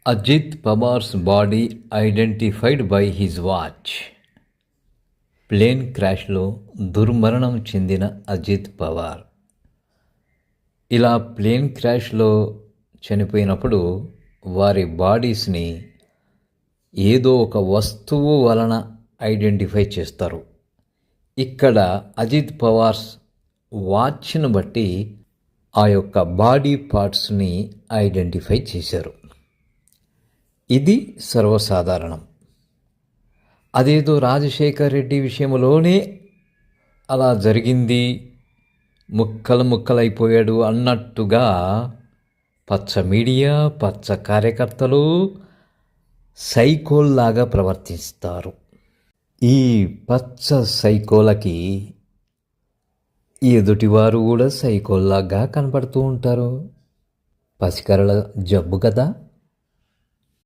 Ajit Pawar's body identified by his watch. Plane క్రాష్లో దుర్మరణం చెందిన అజిత్ పవార్. ఇలా ప్లేన్ క్రాష్లో చనిపోయినప్పుడు వారి బాడీస్ని ఏదో ఒక వస్తువు వలన ఐడెంటిఫై చేస్తారు. ఇక్కడ అజిత్ పవార్స్ వాచ్ను బట్టి ఆ యొక్క బాడీ పార్ట్స్ని ఐడెంటిఫై చేశారు. ఇది సర్వసాధారణం. అదేదో రాజశేఖర్ రెడ్డి విషయంలోనే అలా జరిగింది, ముక్కలైపోయాడు అన్నట్టుగా పచ్చ మీడియా, పచ్చ కార్యకర్తలు సైకోల్లాగా ప్రవర్తిస్తారు. ఈ పచ్చ సైకోలకి ఎదుటివారు కూడా సైకోల్లాగా కనపడుతూ ఉంటారు. పసికరల జబ్బు కదా.